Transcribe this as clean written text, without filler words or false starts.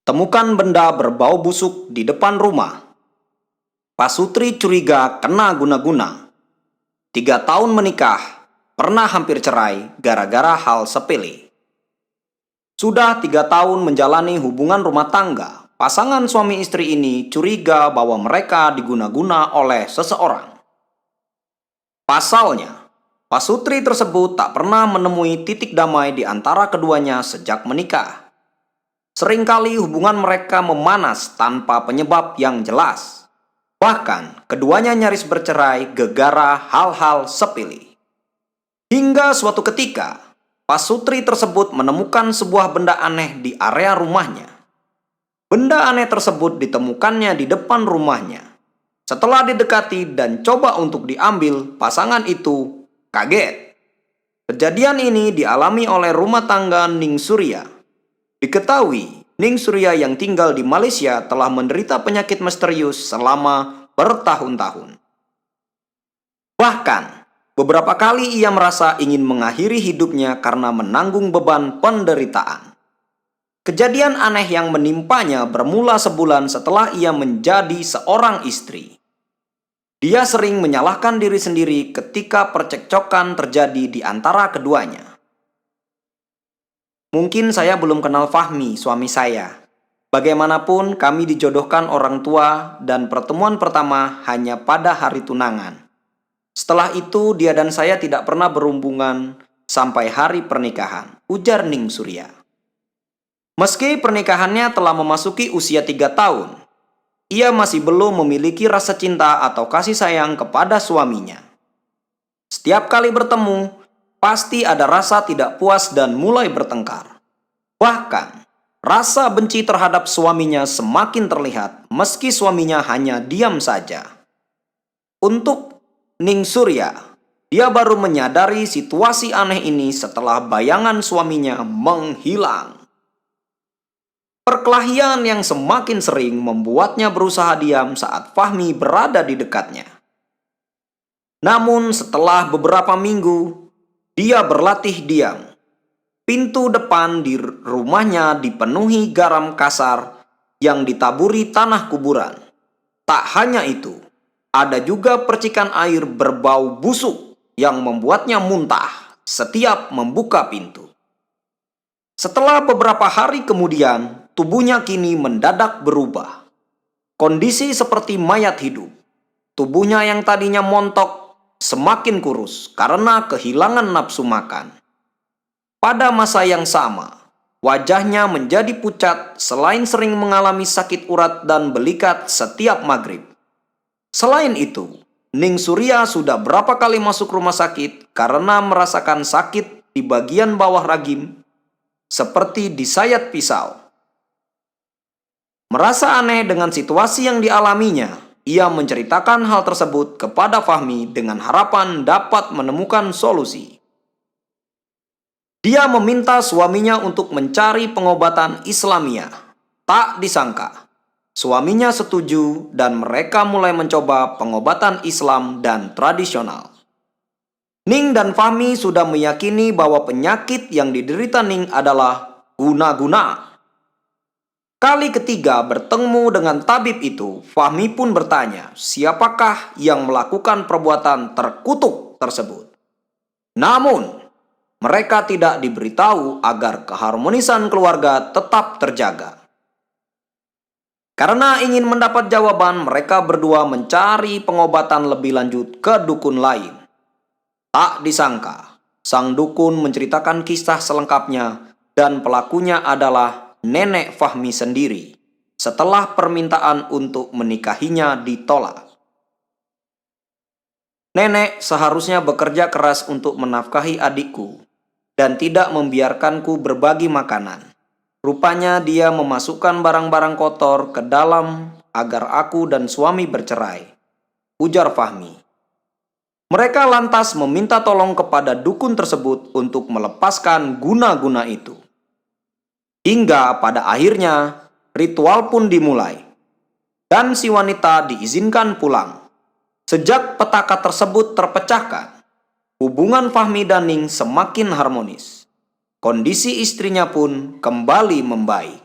Temukan benda berbau busuk di depan rumah. Pak Sutri curiga kena guna-guna. 3 tahun menikah, pernah hampir cerai gara-gara hal sepele. Sudah 3 tahun menjalani hubungan rumah tangga, pasangan suami istri ini curiga bahwa mereka diguna-guna oleh seseorang. Pasalnya, Pak Sutri tersebut tak pernah menemui titik damai di antara keduanya sejak menikah. Seringkali hubungan mereka memanas tanpa penyebab yang jelas. Bahkan, keduanya nyaris bercerai gara-gara hal-hal sepele. Hingga suatu ketika, Pak Sutri tersebut menemukan sebuah benda aneh di area rumahnya. Benda aneh tersebut ditemukannya di depan rumahnya. Setelah didekati dan coba untuk diambil, pasangan itu kaget. Kejadian ini dialami oleh rumah tangga Ning Surya. Diketahui, Ning Surya yang tinggal di Malaysia telah menderita penyakit misterius selama bertahun-tahun. Bahkan, beberapa kali ia merasa ingin mengakhiri hidupnya karena menanggung beban penderitaan. Kejadian aneh yang menimpanya bermula sebulan setelah ia menjadi seorang istri. Dia sering menyalahkan diri sendiri ketika percekcokan terjadi di antara keduanya. Mungkin saya belum kenal Fahmi, suami saya. Bagaimanapun kami dijodohkan orang tua dan pertemuan pertama hanya pada hari tunangan. Setelah itu dia dan saya tidak pernah berhubungan sampai hari pernikahan, ujar Ning Surya. Meski pernikahannya telah memasuki usia 3 tahun, ia masih belum memiliki rasa cinta atau kasih sayang kepada suaminya. Setiap kali bertemu, pasti ada rasa tidak puas dan mulai bertengkar. Bahkan, rasa benci terhadap suaminya semakin terlihat meski suaminya hanya diam saja. Untuk Ning Surya, dia baru menyadari situasi aneh ini setelah bayangan suaminya menghilang. Perkelahian yang semakin sering membuatnya berusaha diam saat Fahmi berada di dekatnya. Namun setelah beberapa minggu, dia berlatih diam. Pintu depan di rumahnya dipenuhi garam kasar yang ditaburi tanah kuburan. Tak hanya itu, ada juga percikan air berbau busuk yang membuatnya muntah setiap membuka pintu. Setelah beberapa hari kemudian, tubuhnya kini mendadak berubah. Kondisi seperti mayat hidup. Tubuhnya yang tadinya montok semakin kurus karena kehilangan nafsu makan. Pada masa yang sama, wajahnya menjadi pucat selain sering mengalami sakit urat dan belikat setiap maghrib. Selain itu, Ning Surya sudah berapa kali masuk rumah sakit karena merasakan sakit di bagian bawah rahim seperti disayat pisau. Merasa aneh dengan situasi yang dialaminya, ia menceritakan hal tersebut kepada Fahmi dengan harapan dapat menemukan solusi. Dia meminta suaminya untuk mencari pengobatan Islamiyah. Tak disangka, suaminya setuju dan mereka mulai mencoba pengobatan Islam dan tradisional. Ning dan Fahmi sudah meyakini bahwa penyakit yang diderita Ning adalah guna-guna. Kali ketiga bertemu dengan tabib itu, Fahmi pun bertanya siapakah yang melakukan perbuatan terkutuk tersebut. Namun, mereka tidak diberitahu agar keharmonisan keluarga tetap terjaga. Karena ingin mendapat jawaban, mereka berdua mencari pengobatan lebih lanjut ke dukun lain. Tak disangka, sang dukun menceritakan kisah selengkapnya dan pelakunya adalah nenek Fahmi sendiri setelah permintaan untuk menikahinya ditolak. Nenek seharusnya bekerja keras untuk menafkahi adikku dan tidak membiarkanku berbagi makanan. Rupanya dia memasukkan barang-barang kotor ke dalam agar aku dan suami bercerai, ujar Fahmi. Mereka lantas meminta tolong kepada dukun tersebut untuk melepaskan guna-guna itu. Hingga pada akhirnya ritual pun dimulai dan si wanita diizinkan pulang. Sejak petaka tersebut terpecahkan, hubungan Fahmi dan Ning semakin harmonis. Kondisi istrinya pun kembali membaik.